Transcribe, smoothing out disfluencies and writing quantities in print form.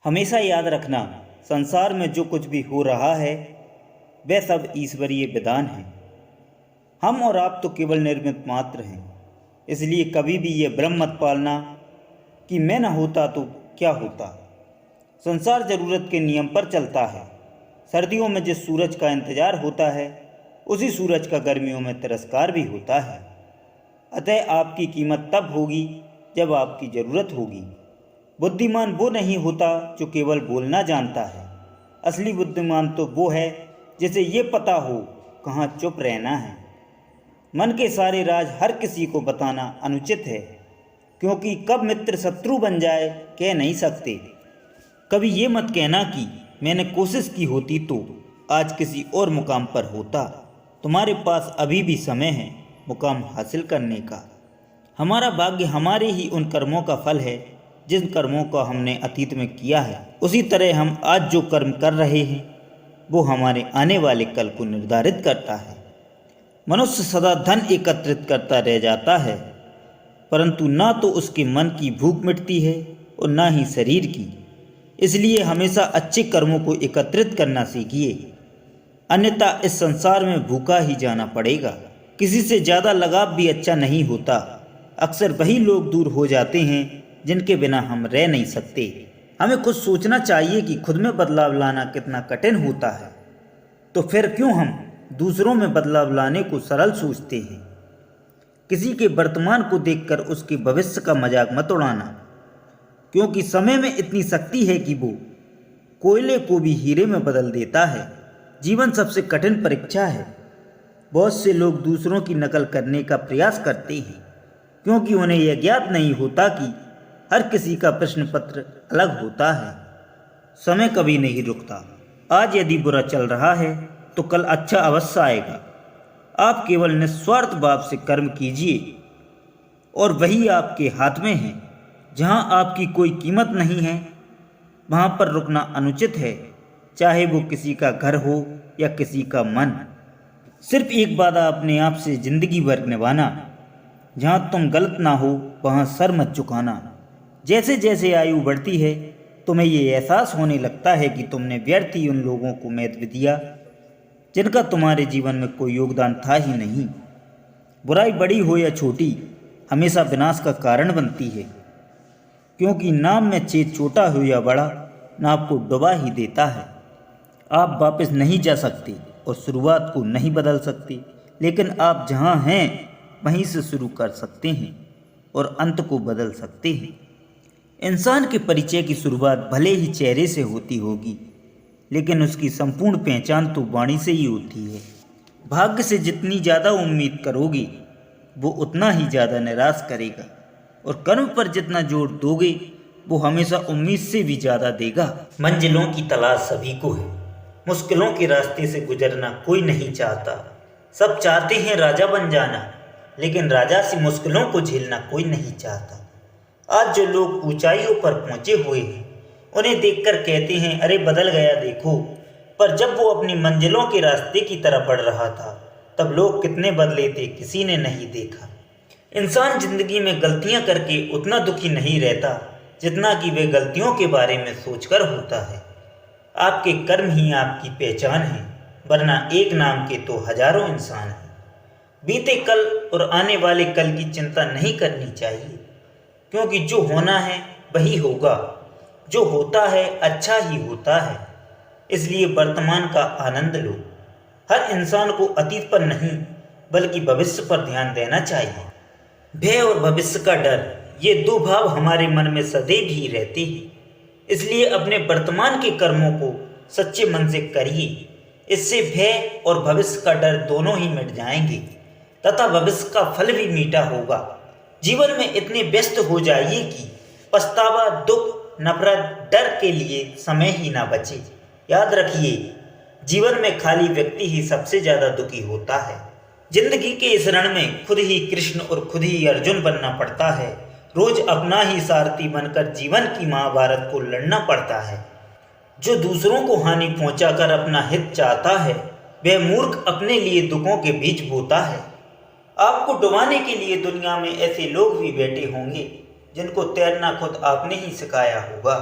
हमेशा याद रखना, संसार में जो कुछ भी हो रहा है वह सब ईश्वरीय विधान है। हम और आप तो केवल निर्मित मात्र हैं। इसलिए कभी भी ये भ्रम मत पालना कि मैं न होता तो क्या होता। संसार जरूरत के नियम पर चलता है। सर्दियों में जिस सूरज का इंतजार होता है उसी सूरज का गर्मियों में तिरस्कार भी होता है। अतः आपकी कीमत तब होगी जब आपकी ज़रूरत होगी। बुद्धिमान वो नहीं होता जो केवल बोलना जानता है। असली बुद्धिमान तो वो है जिसे ये पता हो कहाँ चुप रहना है। मन के सारे राज हर किसी को बताना अनुचित है, क्योंकि कब मित्र शत्रु बन जाए कह नहीं सकते। कभी ये मत कहना कि मैंने कोशिश की होती तो आज किसी और मुकाम पर होता। तुम्हारे पास अभी भी समय है मुकाम हासिल करने का। हमारा भाग्य हमारे ही उन कर्मों का फल है जिन कर्मों का हमने अतीत में किया है। उसी तरह हम आज जो कर्म कर रहे हैं वो हमारे आने वाले कल को निर्धारित करता है। मनुष्य सदा धन एकत्रित करता रह जाता है, परंतु ना तो उसके मन की भूख मिटती है और ना ही शरीर की। इसलिए हमेशा अच्छे कर्मों को एकत्रित करना सीखिए, अन्यथा इस संसार में भूखा ही जाना पड़ेगा। किसी से ज़्यादा लगाव भी अच्छा नहीं होता। अक्सर वही लोग दूर हो जाते हैं जिनके बिना हम रह नहीं सकते। हमें खुद सोचना चाहिए कि खुद में बदलाव लाना कितना कठिन होता है, तो फिर क्यों हम दूसरों में बदलाव लाने को सरल सोचते हैं। किसी के वर्तमान को देखकर उसके भविष्य का मजाक मत उड़ाना, क्योंकि समय में इतनी शक्ति है कि वो कोयले को भी हीरे में बदल देता है। जीवन सबसे कठिन परीक्षा है। बहुत से लोग दूसरों की नकल करने का प्रयास करते हैं, क्योंकि उन्हें यह ज्ञात नहीं होता कि हर किसी का प्रश्न पत्र अलग होता है। समय कभी नहीं रुकता। आज यदि बुरा चल रहा है तो कल अच्छा अवश्य आएगा। आप केवल निस्वार्थ भाव से कर्म कीजिए और वही आपके हाथ में है। जहाँ आपकी कोई कीमत नहीं है वहाँ पर रुकना अनुचित है, चाहे वो किसी का घर हो या किसी का मन। सिर्फ एक वादा अपने आप से जिंदगी भर निभाना, जहाँ तुम गलत ना हो वहाँ सर मत झुकाना। जैसे जैसे आयु बढ़ती है तुम्हें ये एहसास होने लगता है कि तुमने व्यर्थ ही उन लोगों को महत्व दिया जिनका तुम्हारे जीवन में कोई योगदान था ही नहीं। बुराई बड़ी हो या छोटी हमेशा विनाश का कारण बनती है, क्योंकि नाम में छेद छोटा हो या बड़ा ना आपको डुबा ही देता है। आप वापस नहीं जा सकते और शुरुआत को नहीं बदल सकते, लेकिन आप जहाँ हैं वहीं से शुरू कर सकते हैं और अंत को बदल सकते हैं। इंसान के परिचय की शुरुआत भले ही चेहरे से होती होगी, लेकिन उसकी संपूर्ण पहचान तो वाणी से ही होती है। भाग्य से जितनी ज़्यादा उम्मीद करोगे वो उतना ही ज़्यादा निराश करेगा, और कर्म पर जितना जोर दोगे वो हमेशा उम्मीद से भी ज़्यादा देगा। मंजिलों की तलाश सभी को है, मुश्किलों के रास्ते से गुजरना कोई नहीं चाहता। सब चाहते हैं राजा बन जाना, लेकिन राजा से मुश्किलों को झेलना कोई नहीं चाहता। आज जो लोग ऊंचाइयों पर पहुंचे हुए हैं उन्हें देखकर कहते हैं अरे बदल गया देखो, पर जब वो अपनी मंजिलों के रास्ते की तरफ बढ़ रहा था तब लोग कितने बदले थे किसी ने नहीं देखा। इंसान जिंदगी में गलतियां करके उतना दुखी नहीं रहता जितना कि वे गलतियों के बारे में सोचकर होता है। आपके कर्म ही आपकी पहचान है, वरना एक नाम के तो हजारों इंसान हैं। बीते कल और आने वाले कल की चिंता नहीं करनी चाहिए, क्योंकि जो होना है वही होगा। जो होता है अच्छा ही होता है। इसलिए वर्तमान का आनंद लो। हर इंसान को अतीत पर नहीं बल्कि भविष्य पर ध्यान देना चाहिए। भय और भविष्य का डर, ये दो भाव हमारे मन में सदैव ही रहते हैं। इसलिए अपने वर्तमान के कर्मों को सच्चे मन से करिए। इससे भय और भविष्य का डर दोनों ही मिट जाएंगे तथा भविष्य का फल भी मीठा होगा। जीवन में इतने व्यस्त हो जाइए कि पछतावा, दुख, नफरत, डर के लिए समय ही ना बचे। याद रखिए, जीवन में खाली व्यक्ति ही सबसे ज़्यादा दुखी होता है। जिंदगी के इस रण में खुद ही कृष्ण और खुद ही अर्जुन बनना पड़ता है। रोज अपना ही सारथी बनकर जीवन की महाभारत को लड़ना पड़ता है। जो दूसरों को हानि पहुंचाकर अपना हित चाहता है वह मूर्ख अपने लिए दुखों के बीच बोता है। आपको डुबाने के लिए दुनिया में ऐसे लोग भी बैठे होंगे जिनको तैरना खुद आपने ही सिखाया होगा।